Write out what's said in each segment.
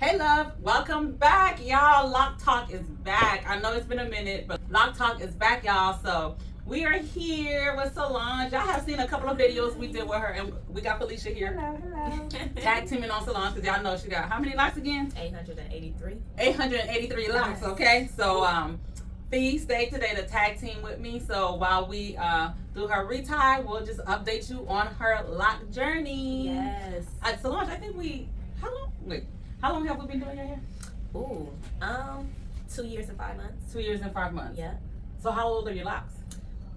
Hey love, welcome back, y'all. Loc Talk is back. I know it's been a minute, but Loc Talk is back, y'all. So we are here with Solange. Y'all have seen a couple of videos we did with her, and we got Felicia here. Hello. Tag teaming on Solange because y'all know she got how many locks again? 883. 883 locks. Okay, so Fee stayed today to tag team with me. So while we do her retie, we'll just update you on her lock journey. Yes. Solange, I think how long have we been doing your hair? Ooh, 2 years and 5 months. 2 years and 5 months. Yeah. So how old are your locks?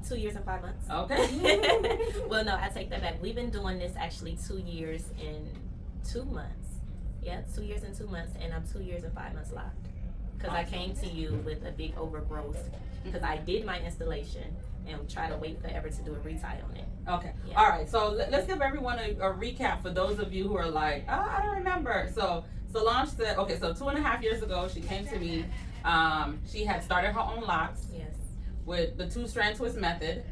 2 years and 5 months. Okay. Well, no, I take that back. We've been doing this actually 2 years and 2 months. Yeah, 2 years and 2 months, and I'm 2 years and 5 months locked. Because I came to you with a big overgrowth. Because I did my installation and try to wait forever to do a retie on it. Okay. Yeah. All right. So let's give everyone a recap for those of you who are like, oh, I don't remember. So Solange said, okay, so 2.5 years ago, she came to me. She had started her own locks. Yes. With the 2-strand twist method.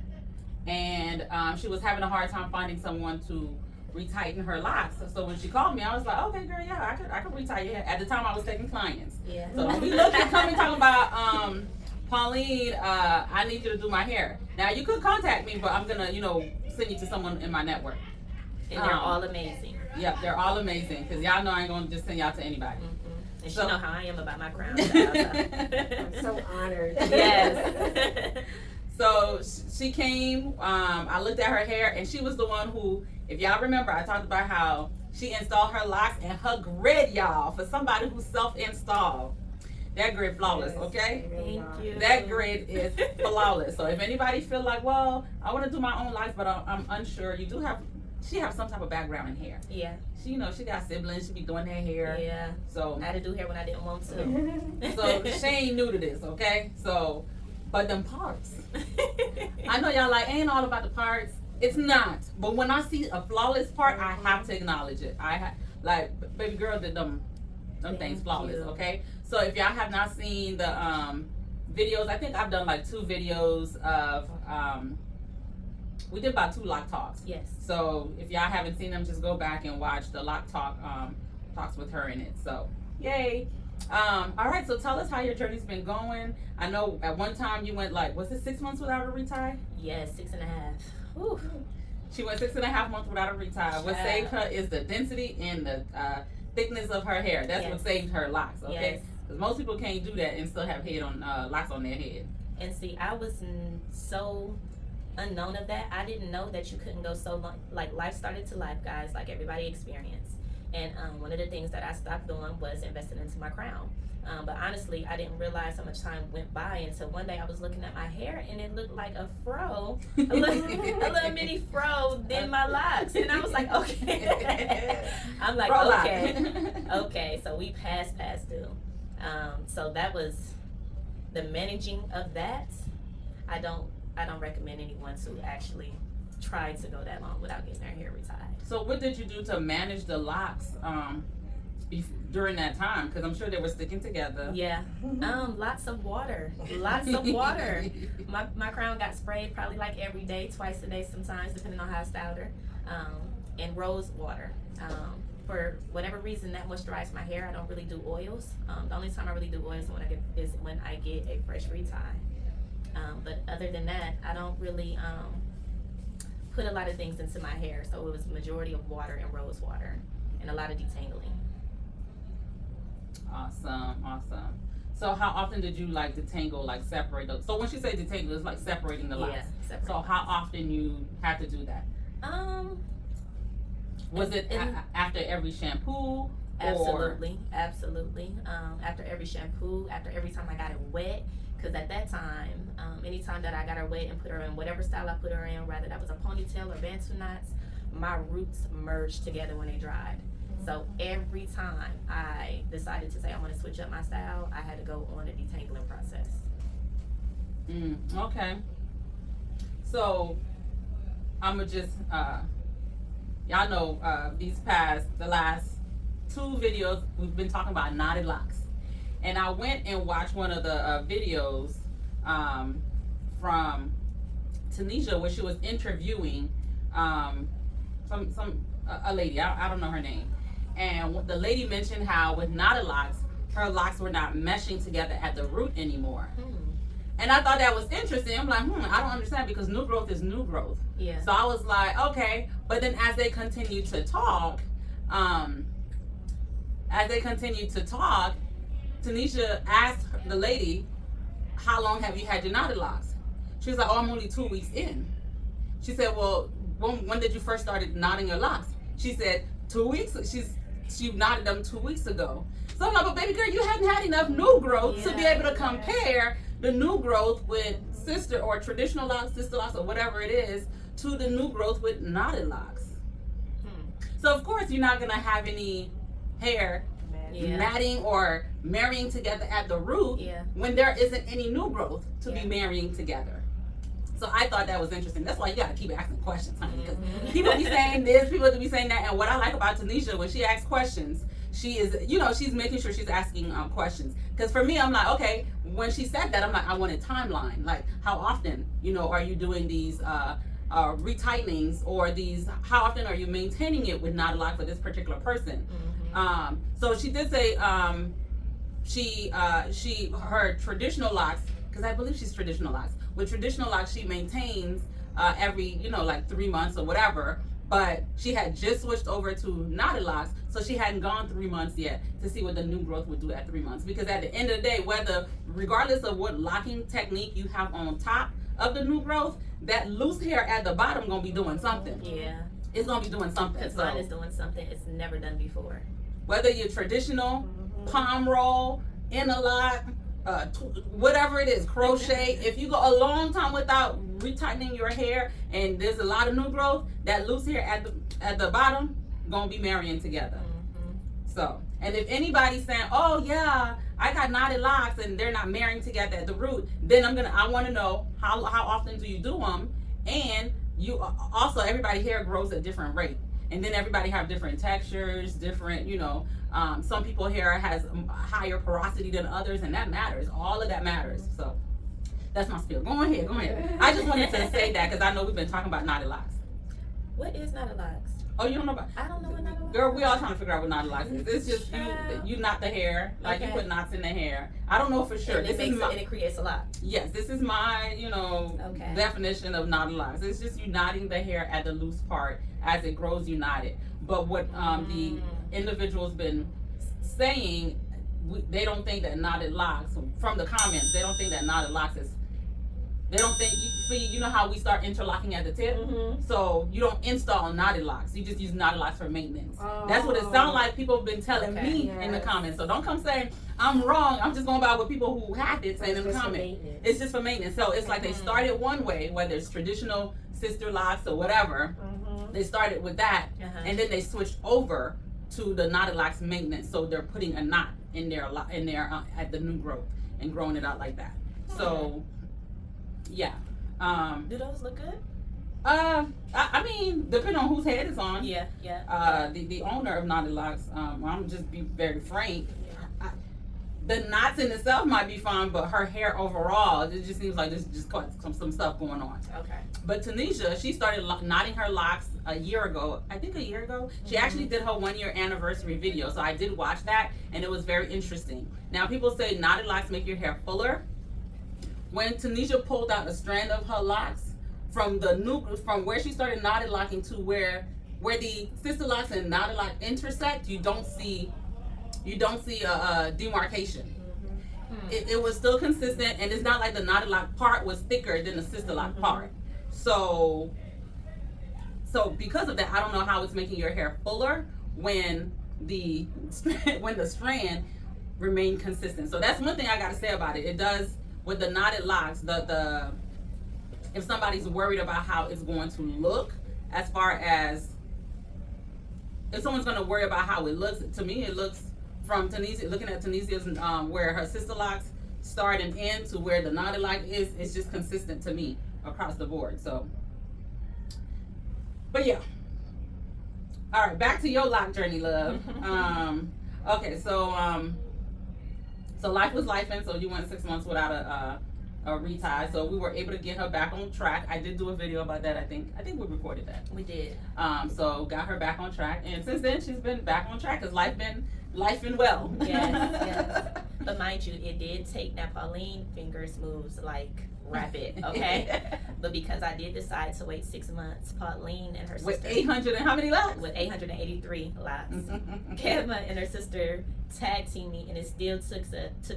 And she was having a hard time finding someone to retighten her locks. So when she called me, I was like, okay, girl, yeah, I could retie your hair. At the time, I was taking clients. Yeah. So we looked at coming talking about, Pauline, I need you to do my hair. Now, you could contact me, but I'm going to, send you to someone in my network. And they're all amazing. Yep, they're all amazing. Because y'all know I ain't going to just send y'all to anybody. Mm-hmm. And So- you know how I am about my crown. I'm so honored. Yes. So she came, I looked at her hair, and she was the one who, if y'all remember, I talked about how she installed her locks and her grid, y'all, for somebody who self-installed. That grid flawless, okay? Thank you. That grid is flawless. So if anybody feel like, well, I want to do my own locks, but I'm unsure, she have some type of background in hair. Yeah. She, she got siblings, she be doing their hair. Yeah. So I had to do hair when I didn't want to. So she ain't new to this, okay? So, but them parts. I know y'all like, ain't all about the parts. It's not. But when I see a flawless part, I have to acknowledge it. Like, baby girl did them things flawless, you. okay? So if y'all have not seen the videos, I think I've done like 2 videos of, we did about 2 Loc Talks. Yes. So if y'all haven't seen them, just go back and watch the Loc Talk talks with her in it. So, yay. All right, so tell us how your journey's been going. I know at one time you went like, was it 6 months without a retie? Yes, 6.5. Whew. She went 6.5 months without a retie. What Yeah. saved her is the density and the thickness of her hair. That's what Yes. saved her locks, okay? Yes. Because most people can't do that and still have locks on their head. And see, I was so unknown of that. I didn't know that you couldn't go so long. Like, life started to life, guys, like everybody experienced. And one of the things that I stopped doing was investing into my crown. But honestly, I didn't realize how much time went by until one day I was looking at my hair and it looked like a fro, a little mini fro in my locks. And I was like, okay. I'm like, Fro lock. okay. So we passed due. So that was the managing of that. I don't recommend anyone to actually try to go that long without getting their hair retied. So what did you do to manage the locks during that time? Because I'm sure they were sticking together. Yeah. Lots of water. Lots of water. My crown got sprayed probably like every day, twice a day sometimes, depending on how I styled her. And rose water. For whatever reason, that moisturized my hair. I don't really do oils. The only time I really do oils is when I get a fresh retie. But other than that, I don't really put a lot of things into my hair. So it was majority of water and rose water and a lot of detangling. Awesome. So how often did you like detangle, like separate those? So when she say detangle, it's like separating the locks. Yeah, separate. So how often you have to do that? Was it after every shampoo? Absolutely. After every shampoo, after every time I got it wet. Because at that time, anytime that I got her wet and put her in whatever style I put her in, whether that was a ponytail or bantu knots, my roots merged together when they dried. So every time I decided to say I want to switch up my style, I had to go on a detangling process. Okay. So I'm gonna just y'all know the last 2 videos we've been talking about knotted locks. And I went and watched one of the videos from Tanisha where she was interviewing a lady. I don't know her name. And the lady mentioned how with knotted locks, her locks were not meshing together at the root anymore. And I thought that was interesting. I'm like, I don't understand, because new growth is new growth. Yeah. So I was like, okay. But then as they continued to talk, Tanisha asked the lady, how long have you had your knotted locks? She was like, oh, I'm only 2 weeks in. She said, well, when did you first started knotting your locks? She said, 2 weeks. She knotted them 2 weeks ago. So I'm like, but baby girl, you hadn't had enough new growth to be able to compare the new growth with sister or traditional locks, sister locks, or whatever it is, to the new growth with knotted locks. So of course you're not gonna have any hair matting or marrying together at the root when there isn't any new growth to be marrying together. So I thought that was interesting. That's why you gotta keep asking questions, honey, because people be saying this, people be saying that, and what I like about Tanisha, when she asks questions, she is, she's making sure she's asking questions. Because for me, I'm like, okay, when she said that, I'm like, I want a timeline. Like, how often, are you doing these retightenings, or these, how often are you maintaining it with knotted lock for this particular person? So she did say her traditional locks, because I believe she's traditional locks. With traditional locks, she maintains every, like 3 months or whatever. But she had just switched over to knotted locks, so she hadn't gone 3 months yet to see what the new growth would do at 3 months. Because at the end of the day, regardless of what locking technique you have on top of the new growth, that loose hair at the bottom gonna be doing something. Yeah. It's gonna be doing something. Because mine is doing something it's never done before. Whether you're traditional, palm roll, interlock, whatever it is, crochet, if you go a long time without retightening your hair and there's a lot of new growth, that loose hair at the bottom gonna be marrying together. So, and if anybody's saying, oh yeah, I got knotted locks and they're not marrying together at the root, then I want to know how often do you do them, and you also, everybody hair grows at a different rate, and then everybody have different textures, different, some people hair has higher porosity than others, and that matters. All of that matters. So that's my spiel. Go ahead. I just wanted to say that because I know we've been talking about knotted locks. What is knotted locks? Oh, you don't know about? I don't know what knotted locks. Girl, we all trying to figure out what knotted locks is. It's just you knot the hair, like you put knots in the hair. I don't know for sure. And it creates a lot. Yes, this is my definition of knotted locks. It's just you knotting the hair at the loose part as it grows. You knot it. But what the individual's been saying, they don't think that knotted locks, from the comments, they don't think that knotted locks is. They don't think, you know how we start interlocking at the tip? So you don't install knotted locks. You just use knotted locks for maintenance. That's what it sounds like people have been telling me in the comments. So don't come saying I'm wrong. I'm just going by what people who have it saying in the comments. It's just for maintenance. So it's like they started one way, whether it's traditional sister locks or whatever. They started with that, and then they switched over to the knotted locks maintenance. So they're putting a knot in their at the new growth and growing it out like that. So. Yeah. Do those look good? I mean, depending on whose head it's on. Yeah. The owner of knotted locks, I'm just be very frank. The knots in itself might be fine, but her hair overall, it just seems like there's just some stuff going on. Okay. But Tanisha, she started knotting her locks a year ago. I think a year ago. She actually did her 1 year anniversary video, so I did watch that, and it was very interesting. Now, people say knotted locks make your hair fuller. When Tanisha pulled out a strand of her locks from where she started knotted locking to where the sister locks and knotted lock intersect, you don't see a demarcation. It was still consistent, and it's not like the knotted lock part was thicker than the sister lock part. So because of that, I don't know how it's making your hair fuller when the strand remained consistent. So that's one thing I got to say about it. It does. With the knotted locks, if somebody's worried about how it's going to look, as far as if someone's going to worry about how it looks, to me it looks from Tanisha, looking at Tanisia's where her sister locks start and end to where the knotted lock is, it's just consistent to me across the board. So, but yeah. All right, back to your lock journey, love. Okay, so life was life, and so you went 6 months without a retie. So we were able to get her back on track. I did do a video about that. I think we recorded that. We did. So got her back on track, and since then she's been back on track because life been well. Yes. But mind you, it did take. Now Pauline fingers moves like rapid, okay? But because I did decide to wait 6 months, Pauline and her sister With 800 and how many lots? With 883 lots. Kevin and her sister tag teamed me, and it still took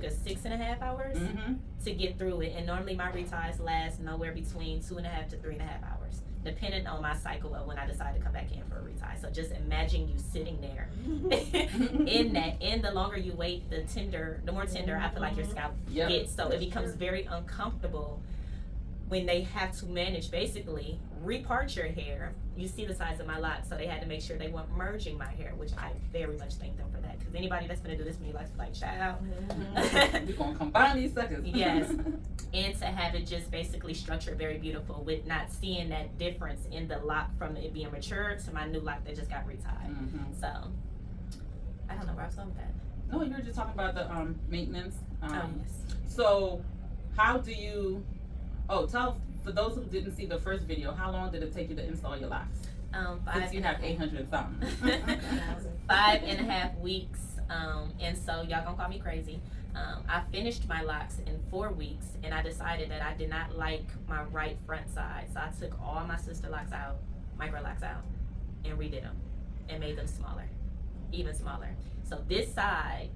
us 6.5 hours to get through it. And normally my reties last nowhere between 2.5 to 3.5 hours, depending on my cycle of when I decide to come back in for a retie. So just imagine you sitting there in that. And the longer you wait, the more tender I feel like your scalp gets. So it becomes very uncomfortable when they have to manage, basically repart your hair. You see the size of my locks, so they had to make sure they weren't merging my hair, which I very much thank them for that. Because anybody that's gonna do this to me likes to like, child. We're gonna combine these suckers. Yes. And to have it just basically structured very beautiful with not seeing that difference in the lock from it being mature to my new lock that just got retied. So I don't know where I was going with that. No, you were just talking about the maintenance. Yes. So how do you tell for those who didn't see the first video, how long did it take you to install your locks? Since you have 800 something. 5.5 weeks. And so y'all gonna call me crazy. I finished my locks in 4 weeks, and I decided that I did not like my right front side. So I took all my Sisterlocs out, Microlocs out, and redid them and made them smaller, even smaller. So this side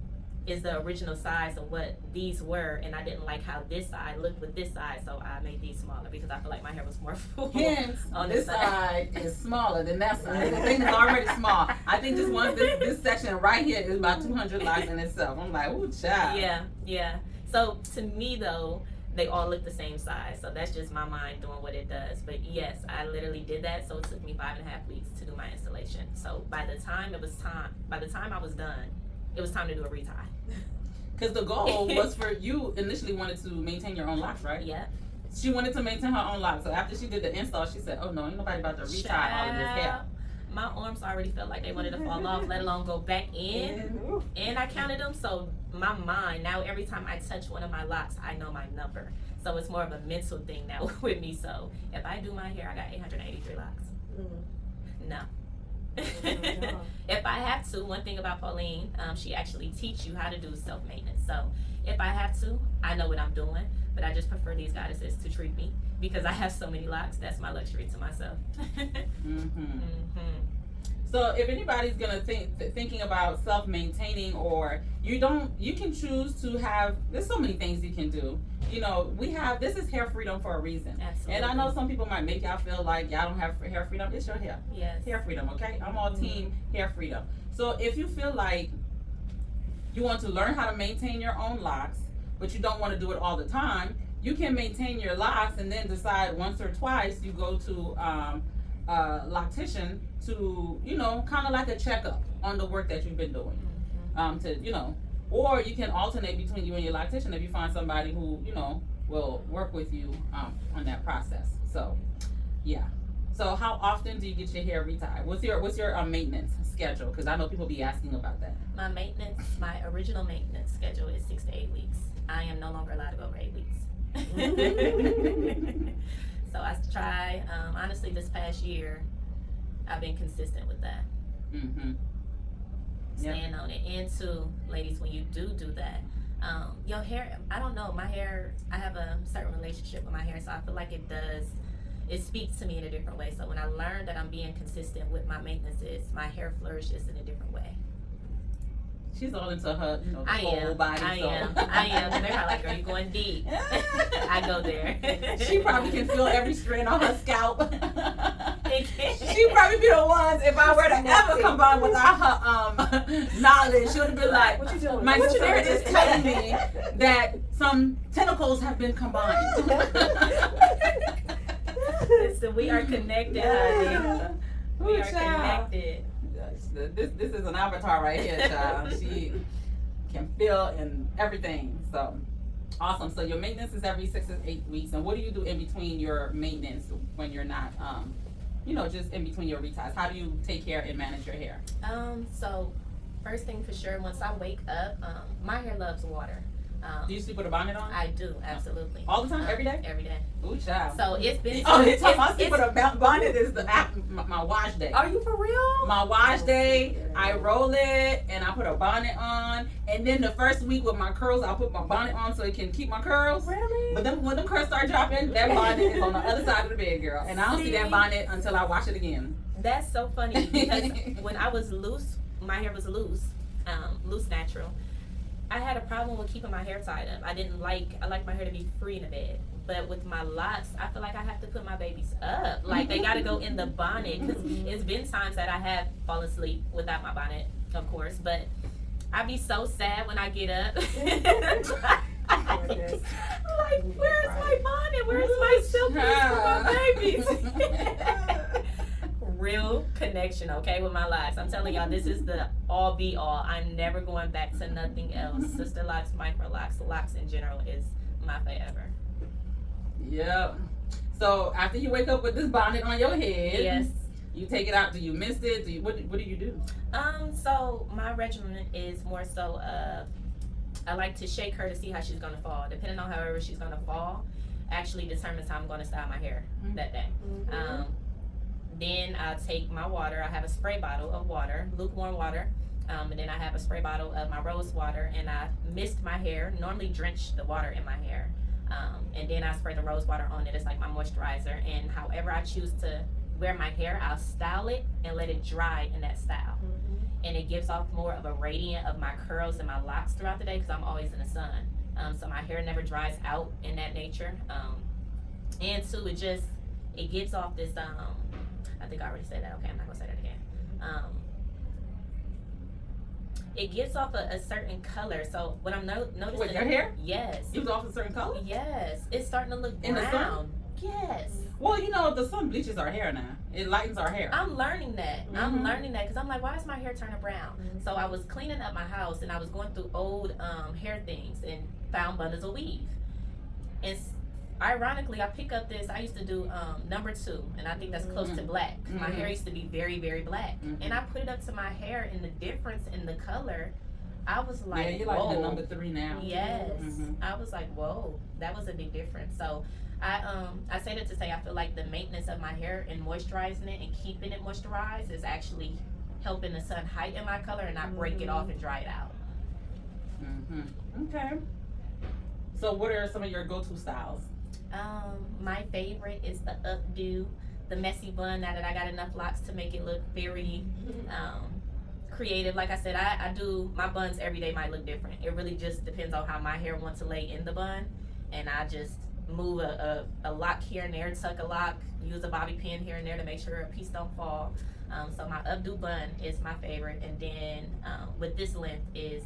is the original size of what these were, and I didn't like how this side looked with this side, so I made these smaller because I feel like my hair was more full. Hence, on this side is smaller than that side. The thing is already small. I think this section right here is about 200 locks in itself. I'm like, ooh, child. Yeah. So to me though, they all look the same size. So that's just my mind doing what it does. But yes, I literally did that. So it took me 5.5 weeks to do my installation. So by the time I was done, it was time to do a retie. Because the goal was for you initially wanted to maintain your own locks, right? Yeah. She wanted to maintain her own locks. So after she did the install, she said, oh no, ain't nobody about to retie all of this hair. My arms already felt like they wanted to fall off, let alone go back in. And I counted them. So my mind, now every time I touch one of my locks, I know my number. So it's more of a mental thing now with me. So if I do my hair, I got 883 locks. No. If I have to, one thing about Pauline, she actually teach you how to do self-maintenance. So if I have to, I know what I'm doing, but I just prefer these goddesses to treat me because I have so many locks. That's my luxury to myself. So if anybody's gonna thinking about self-maintaining, or you can choose to have. There's so many things you can do. You know, this is hair freedom for a reason. Absolutely. And I know some people might make y'all feel like y'all don't have hair freedom. It's your hair. Yes. Hair freedom, okay? I'm all team hair freedom. So if you feel like you want to learn how to maintain your own locks, but you don't want to do it all the time, you can maintain your locks and then decide once or twice you go to loctician to, kind of like a checkup on the work that you've been doing. Or you can alternate between you and your loctician if you find somebody who, will work with you on that process. So, yeah. So how often do you get your hair retied? What's your maintenance schedule? Because I know people be asking about that. My original maintenance schedule is 6 to 8 weeks. I am no longer allowed to go over 8 weeks. So I try, honestly, this past year, I've been consistent with that. Staying on it. And too, ladies, when you do that, your hair, I don't know, my hair, I have a certain relationship with my hair, so I feel like it speaks to me in a different way. So when I learned that I'm being consistent with my maintenances, my hair flourishes in a different way. She's all into her, whole body. I am. And they're probably like, girl, you going deep. I go there. She probably can feel every strand on her scalp. She probably be the ones, if I were to ever combine without her knowledge, she would be like, what you doing? My spirit is telling me that some tentacles have been combined. Listen, we are connected, honey. We are connected. This is an avatar right here, child. She can feel and everything. So awesome. So your maintenance is every 6 to 8 weeks. And what do you do in between your maintenance when you're not, just in between your reties? How do you take care and manage your hair? So first thing for sure, once I wake up, my hair loves water. Do you sleep with a bonnet on? I do, absolutely. All the time, every day? Every day. Ooh, child. So it's been. Oh, it's I sleep with a bonnet is my wash day. Are you for real? My wash day, I roll it and I put a bonnet on, and then the first week with my curls, I'll put my bonnet on so it can keep my curls. Really? But then when them curls start dropping, that bonnet is on the other side of the bed, girl, and I don't see that bonnet until I wash it again. That's so funny because when I was loose, my hair was loose natural. I had a problem with keeping my hair tied up. I like my hair to be free in the bed. But with my locks, I feel like I have to put my babies up. Like they gotta go in the bonnet. Cause it's been times that I have fallen asleep without my bonnet, of course. But I be so sad when I get up. Like, where's my bonnet? Where's my silk piece for my babies? Real connection, okay, with my locks. I'm telling y'all, this is the all be all. I'm never going back to nothing else. Sisterlocs, Microlocs, locks in general is my forever. Yep. So after you wake up with this bonnet on your head, Yes. you take it out. Do you mist it? What do you do? So my regimen is more so I like to shake her to see how she's gonna fall. Depending on however she's gonna fall, actually determines how I'm gonna style my hair that day. Then I take my water. I have a spray bottle of water, lukewarm water. And then I have a spray bottle of my rose water, and I mist my hair, normally drench the water in my hair. And then I spray the rose water on it. It's like my moisturizer. And however I choose to wear my hair, I'll style it and let it dry in that style. And it gives off more of a radiant of my curls and my locks throughout the day because I'm always in the sun. So my hair never dries out in that nature. And two, it gives off this, I think I already said that. Okay, I'm not gonna say that again. It gives off a certain color. So what I'm noticing. With your hair? Yes. It gives off a certain color? Yes. It's starting to look brown. In the sun? Yes. Well, you know, the sun bleaches our hair now. It lightens our hair. I'm learning that. I'm learning that because I'm like, why is my hair turning brown? So I was cleaning up my house and I was going through old hair things and found bundles of weave. And ironically, I pick up this. I used to do number 2, and I think that's close to black. My hair used to be very, very black, and I put it up to my hair, and the difference in the color, I was like, yeah, you're like the number 3 now. Yes, I was like, whoa, that was a big difference. So I say that to say I feel like the maintenance of my hair and moisturizing it and keeping it moisturized is actually helping the sun heighten my color and not break it off and dry it out. Okay. So what are some of your go-to styles? My favorite is the updo, the messy bun. Now that I got enough locks to make it look very creative. Like I said, I do my buns every day might look different. It really just depends on how my hair wants to lay in the bun, and I just move a lock here and there, tuck a lock, use a bobby pin here and there to make sure a piece don't fall. So my updo bun is my favorite, and then with this length is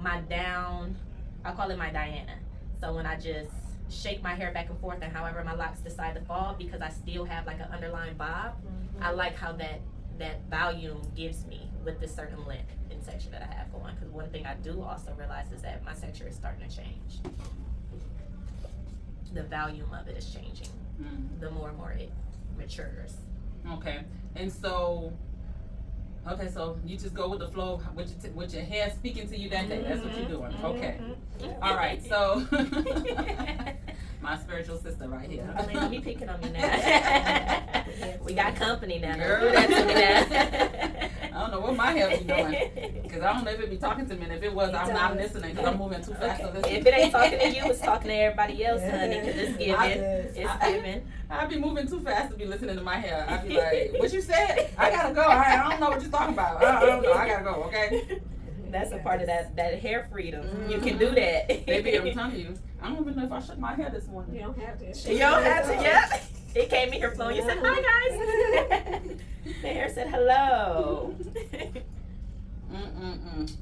my down. I call it my Diana. So when I just shake my hair back and forth and however my locks decide to fall, because I still have like an underlying bob, I like how that volume gives me with this certain length and texture that I have going. Because one thing I do also realize is that my texture is starting to change. The volume of it is changing the more and more it matures. Okay. And so you just go with the flow with your hair speaking to you that day. That's what you're doing. Okay. All right. So my spiritual sister right here. Don't be picking on me now. We got company now. Don't do that to me now. I don't know what my hair be doing, because I don't know if it be talking to me, and if it was, I'm not listening because I'm moving too fast. Okay. If it ain't talking to you, it's talking to everybody else, honey, because it's giving. It's giving. I be moving too fast to be listening to my hair. I be like, what you said? I gotta go. I don't know what you're talking about. I don't know. I gotta go, okay? That's a part of that hair freedom. You can do that. Baby, I'm telling you, I don't even know if I shook my hair this morning. You don't have to. You don't have to, yep. It came in here flowing. You said, hi, guys. The hair said, hello.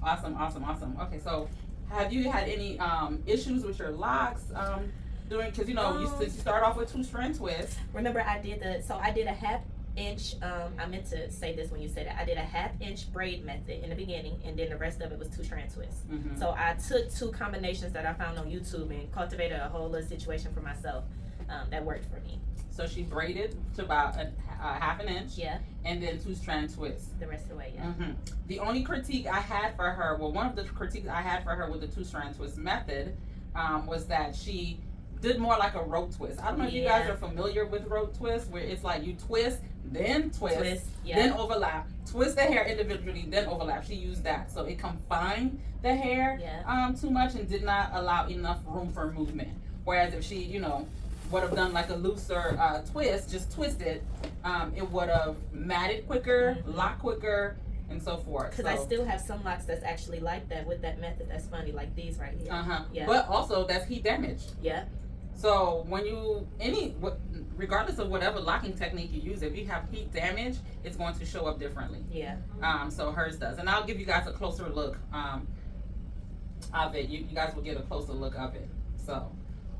Awesome. Okay, so have you had any issues with your locks because since you start off with 2-strand twists? Remember, I did a 1/2 inch. I meant to say this when you said it. I did a 1/2 inch braid method in the beginning, and then the rest of it was 2-strand twists. So I took 2 combinations that I found on YouTube and cultivated a whole little situation for myself. that worked for me. So she braided to about a half an inch. Yeah. And then 2-strand twists. The rest of the way, yeah. Mm-hmm. The only critique I had for her, well, one of the critiques I had for her with the 2-strand twist method, was that she did more like a rope twist. I don't know if you guys are familiar with rope twist, where it's like you twist, then twist, then overlap, twist the hair individually, then overlap. She used that, so it confined the hair too much and did not allow enough room for movement. Whereas if she, would have done like a looser twist, just twisted, it would have matted quicker, locked quicker, and so forth. Because I still have some locks that's actually like that with that method. That's funny, like these right here. Yeah. But also that's heat damage. Yeah. So when regardless of whatever locking technique you use, if you have heat damage, it's going to show up differently. Yeah. So hers does, and I'll give you guys a closer look of it. You guys will get a closer look of it. So.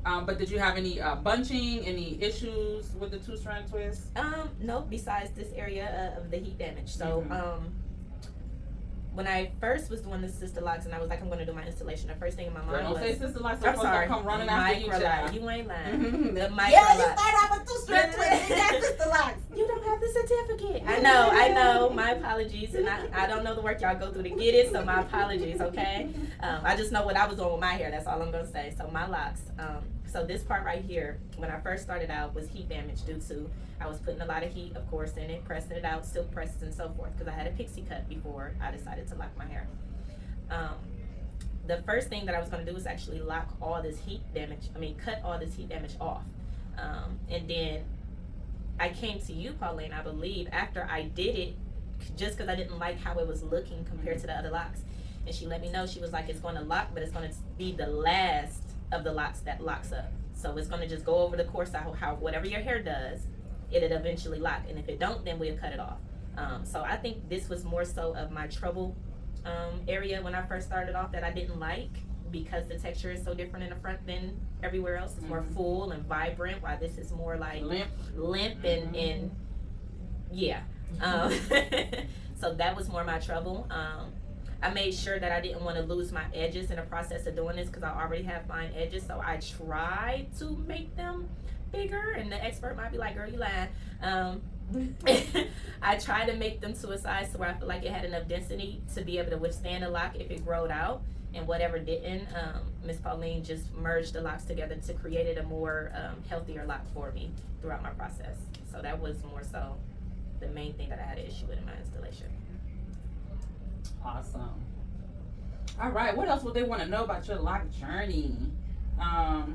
But did you have any bunching, any issues with the 2-strand twist? No, besides this area of the heat damage. So, when I first was doing the Sisterlocs and I was like, I'm going to do my installation, the first thing in my mind don't was... say Sisterlocs, I'm sorry. Come running after Microlocs. You ain't lying. The Microlocs. Yeah, you start out with 2-strand twist. You got Sisterlocs. You don't have the certificate. I know. My apologies. And I don't know the work y'all go through to get it, so my apologies, okay? I just know what I was doing with my hair. That's all I'm going to say. So my locks. So this part right here, when I first started out, was heat damage due to I was putting a lot of heat, of course, in it, pressing it out, silk presses and so forth, because I had a pixie cut before I decided to lock my hair. The first thing that I was going to do was actually cut all this heat damage off. And then I came to you, Pauline, I believe, after I did it, just because I didn't like how it was looking compared to the other locks. And she let me know, she was like, it's going to lock, but it's going to be the last of the locks that locks up. So it's going to just go over the course of how whatever your hair does, it'll eventually lock. And if it don't, then we'll cut it off. So I think this was more so of my trouble area when I first started off that I didn't like, because the texture is so different in the front than everywhere else. It's more full and vibrant, while this is more like limp and yeah. So that was more my trouble. I made sure that I didn't want to lose my edges in the process of doing this, because I already have fine edges, so I tried to make them bigger, and the expert might be like, girl, you lying. I tried to make them to a size to where I feel like it had enough density to be able to withstand a lock if it growed out, and whatever didn't, Miss Pauline just merged the locks together to create a more healthier lock for me throughout my process. So that was more so the main thing that I had an issue with in my installation. Awesome. All right, what else would they want to know about your lock journey? How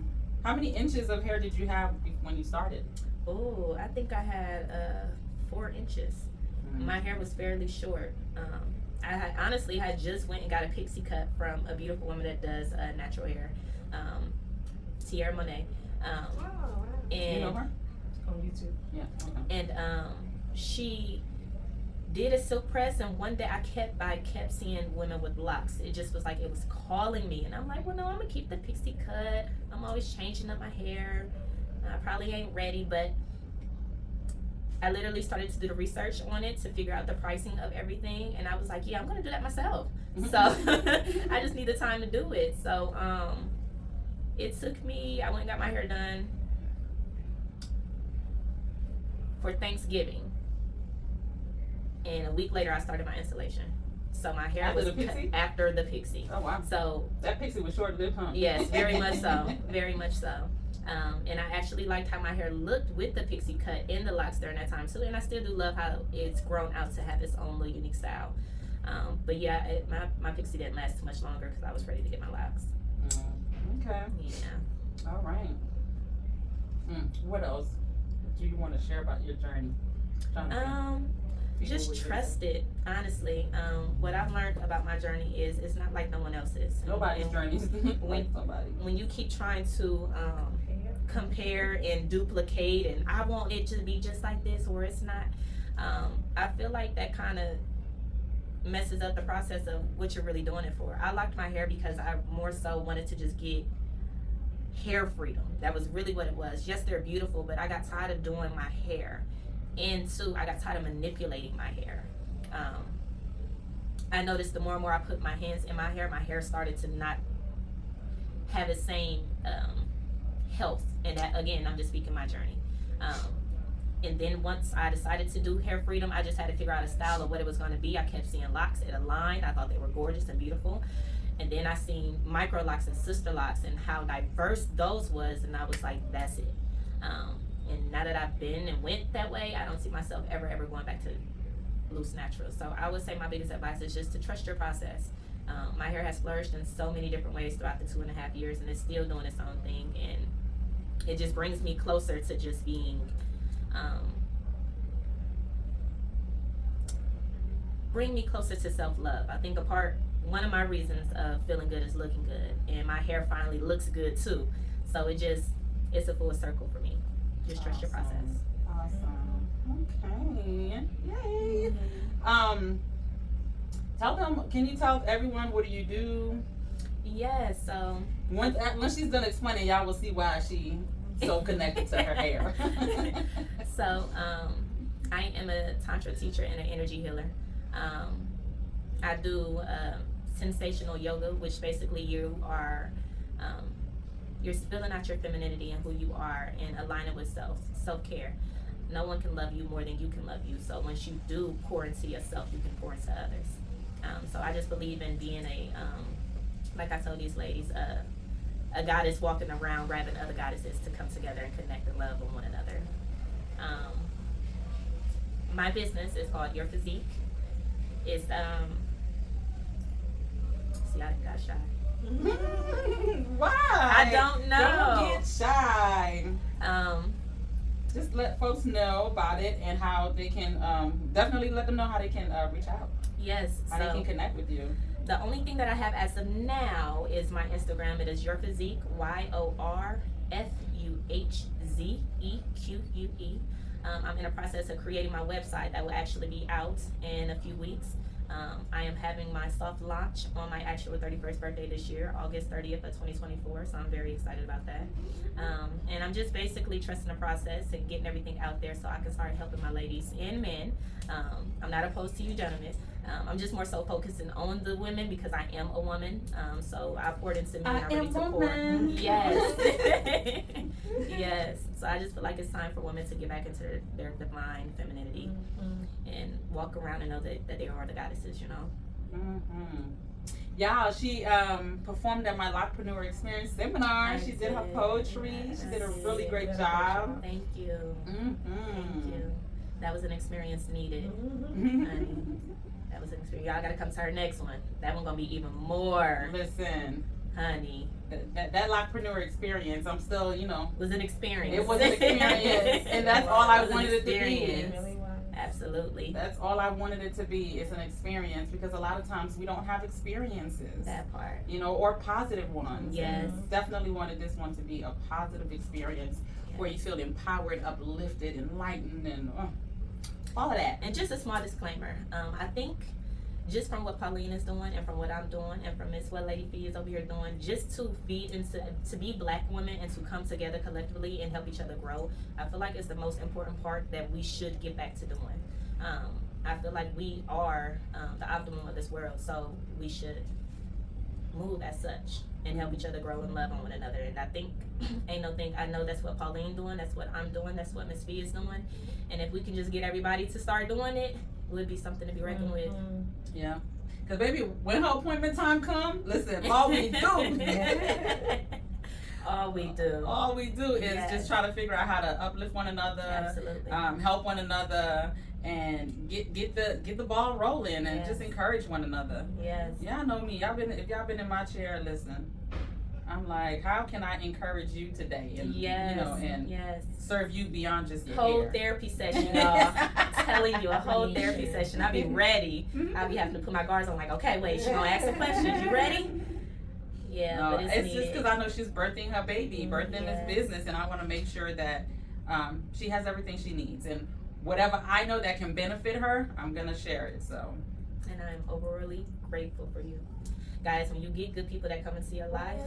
many inches of hair did you have when you started? Oh, I think I had 4 inches. My hair was fairly short. I honestly had just went and got a pixie cut from a beautiful woman that does natural hair, Tierra Monet. And you know her? On YouTube. Yeah. Okay. And she did a silk press, and one day I kept seeing women with locks. It just was like it was calling me, and I'm like, well, no, I'm gonna keep the pixie cut. I'm always changing up my hair. I probably ain't ready, but I literally started to do the research on it to figure out the pricing of everything, and I was like, yeah, I'm gonna do that myself. So I just need the time to do it. So it took me, I went and got my hair done for Thanksgiving, and a week later I started my installation. So my hair After was the pixie? after the pixie. Oh wow. So that pixie was short-lived, huh? yes, very much so, very much so. And I actually liked how my hair looked with the pixie cut in the locks during that time too, and I still do love how it's grown out to have its own little unique style. But yeah, my pixie didn't last too much longer because I was ready to get my locks. Okay. Yeah. All right. What else do you want to share about your journey? Just trust it, honestly. What I've learned about my journey is it's not like no one else's. Nobody's journey is like somebody. When you keep trying to compare and duplicate, and I want it to be just like this, or it's not, I feel like that kind of messes up the process of what you're really doing it for. I locked my hair because I more so wanted to just get hair freedom. That was really what it was. Yes, they're beautiful, but I got tired of doing my hair. And two, I got tired of manipulating my hair. I noticed the more and more I put my hands in my hair started to not have the same health. And that, again, I'm just speaking my journey. And then once I decided to do hair freedom, I just had to figure out a style of what it was going to be. I kept seeing locks, it aligned. I thought they were gorgeous and beautiful. And then I seen Microlocs and Sisterlocs and how diverse those was, and I was like, that's it. And now that I've been and went that way, I don't see myself ever going back to loose natural. So I would say my biggest advice is just to trust your process. My hair has flourished in so many different ways throughout the 2.5 years, and it's still doing its own thing. And it just brings me closer to just being, bring me closer to self-love. I think one of my reasons of feeling good is looking good, and my hair finally looks good too. So it's a full circle for me. Just trust your process. Awesome. Okay. Yay. Can you tell everyone what do you do? Yes, so once she's done explaining, y'all will see why she so connected to her hair. So I am a tantra teacher and an energy healer. I do sensational yoga, which basically you are you're spilling out your femininity and who you are and aligning with self-care. No one can love you more than you can love you. So once you do pour into yourself, you can pour into others. So I just believe in being like I told these ladies, a goddess walking around grabbing other goddesses to come together and connect and love with one another. My business is called Your Physique. It's see, I got shy. Why? I don't know. Don't get shy. Just let folks know about it and how they can definitely let them know how they can reach out. Yes. How they can connect with you. The only thing that I have as of now is my Instagram. It is Your Physique, YORFUHZEQUE. I'm in a process of creating my website that will actually be out in a few weeks. I am having my soft launch on my actual 31st birthday this year, August 30th of 2024, so I'm very excited about that. And I'm just basically trusting the process and getting everything out there so I can start helping my ladies and men. I'm not opposed to you gentlemen. I'm just more so focusing on the women because I am a woman. So I poured into me already to pour. Yes. Yes. So I just feel like it's time for women to get back into their divine femininity and walk around and know that they are the goddesses, you know. Yeah, she performed at my Locpreneur Experience seminar. She did her poetry. She did a really great job. Thank you. Thank you. That was an experience needed. Honey. That was an experience. Y'all gotta come to her next one. That one gonna be even more. Listen, honey. That Locpreneur Experience, I'm still, was an experience. It was an experience, and that's all I wanted it to be. Absolutely. That's all I wanted it to be, is an experience, because a lot of times we don't have experiences. That part. Or positive ones. Yes. And definitely wanted this one to be a positive experience where you feel empowered, uplifted, enlightened, and all of that. And just a small disclaimer. I think just from what Pauline is doing and from what I'm doing and from Miss What Lady Fee is over here doing, just to feed into, to be black women and to come together collectively and help each other grow, I feel like it's the most important part that we should get back to doing. I feel like we are the optimum of this world, so we should move as such and help each other grow and love on one another. And I think, I know that's what Pauline doing, that's what I'm doing, that's what Miss Fee is doing. And if we can just get everybody to start doing it, it would be something to be reckoned with. Yeah. Because baby, when her appointment time comes, listen, all we do all we do is just try to figure out how to uplift one another. Absolutely. Help one another, and get the ball rolling, and just encourage one another. Yes. Y'all know me. If y'all been in my chair, listen, I'm like, how can I encourage you today? And and serve you beyond just your whole hair. Therapy session, y'all. I'm telling you, a whole therapy session. I'll be ready. I'll be having to put my guards on, like, okay, wait, she gonna ask some questions. You ready? Yeah, no, but it's just because I know she's birthing her baby, birthing this business, and I want to make sure that she has everything she needs, and whatever I know that can benefit her, I'm gonna share it. So, and I'm overly grateful for you guys. When you get good people that come and see your life,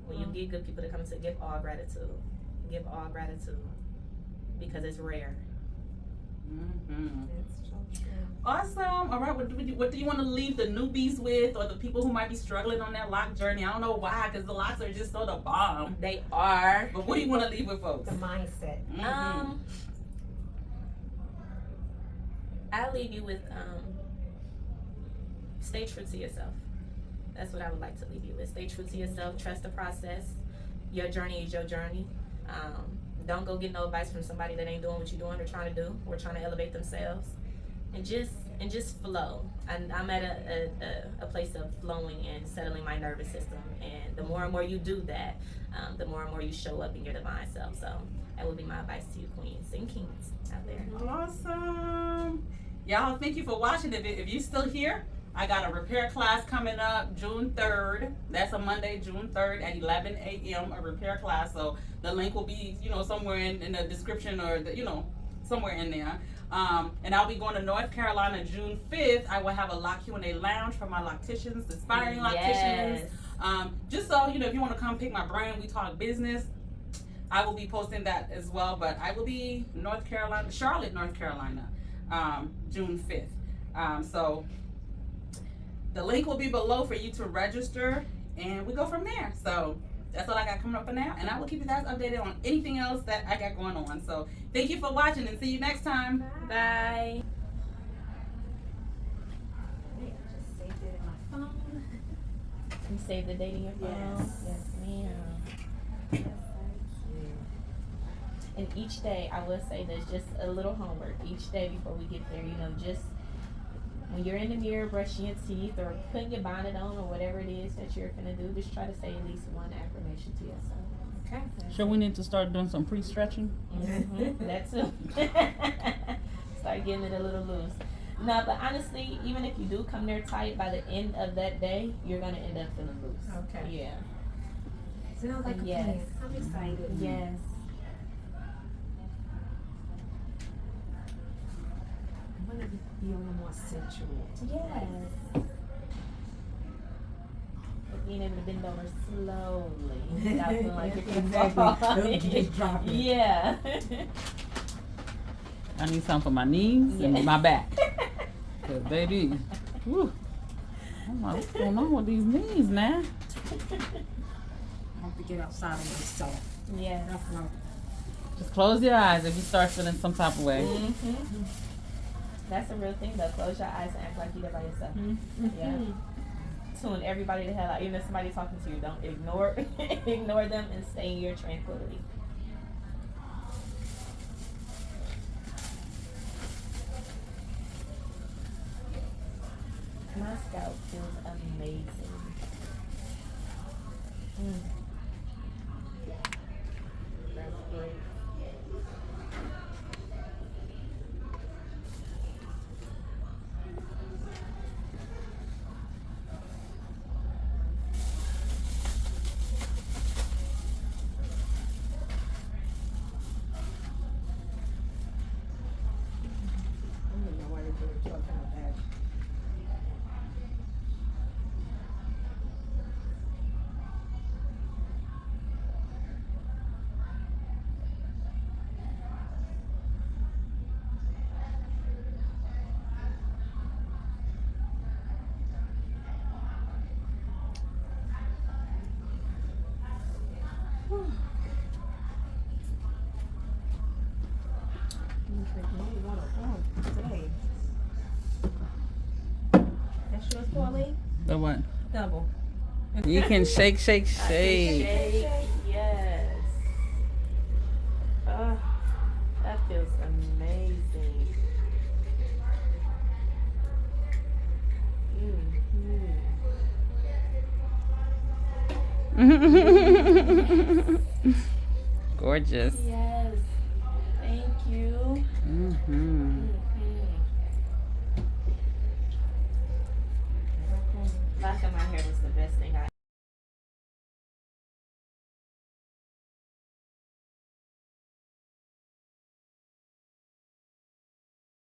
when you get good people that come and give all gratitude, because it's rare. Mm-hmm. It's so true. Awesome. All right. What do you want to leave the newbies with, or the people who might be struggling on their lock journey? I don't know why, because the locks are just so the bomb. They are. But what do you want to leave with folks? The mindset. Mm-hmm. I'll leave you with stay true to yourself. That's what I would like to leave you with. Stay true to yourself. Trust the process. Your journey is your journey. Don't go get no advice from somebody that ain't doing what you're doing or trying to do or trying to elevate themselves. And just flow. I'm at a place of flowing and settling my nervous system. And the more and more you do that, the more and more you show up in your divine self. So that would be my advice to you, queens and kings out there. Awesome. Y'all, thank you for watching. If you're still here, I got a repair class coming up June 3rd. That's a Monday, June 3rd at 11 a.m. a repair class. So the link will be, somewhere in the description or somewhere in there. And I'll be going to North Carolina June 5th. I will have a Loc Q&A Lounge for my locticians, aspiring locticians. Just so, if you want to come pick my brain, we talk business. I will be posting that as well. But I will be Charlotte, North Carolina, June 5th. So the link will be below for you to register, and we go from there. So that's all I got coming up for now, and I will keep you guys updated on anything else that I got going on. So thank you for watching, and see you next time. Bye. I just saved it in my phone. You save the date in your phone? Yes, ma'am. Yes, I do. And each day, I will say there's just a little homework each day before we get there. Just when you're in the mirror brushing your teeth or putting your bonnet on or whatever it is that you're gonna do, just try to say at least one affirmation to yourself. Okay. Sure, we need to start doing some pre-stretching. Mm-hmm. That's it. Start getting it a little loose. No, but honestly, even if you do come there tight, by the end of that day, you're gonna end up feeling loose. Okay. Yeah. Sounds like a Yes. plan. I'm excited. Yes. I'm gonna be a little more sensual. Yes. But being able to bend over slowly without feeling like you're gonna fall. Exactly. Just drop it. Yeah. I need something for my knees and my back. Cause baby, whew, I don't know what's going on with these knees, man. I have to get outside of myself. Yeah. That's what Just close your eyes if you start feeling some type of way. Mm-hmm. That's a real thing though. Close your eyes and act like you're there by yourself. Yeah. Tune everybody the hell out. Even if somebody's talking to you, don't ignore them and stay in your tranquility. My scalp feels amazing. That's great. I don't know why they're doing talking about that. Today. That's yours, Pauline? The what? Double. You can shake, shake, shake. Shake, yes. That feels amazing. Gorgeous. Yes. Thank you. Locking my hair was the best thing I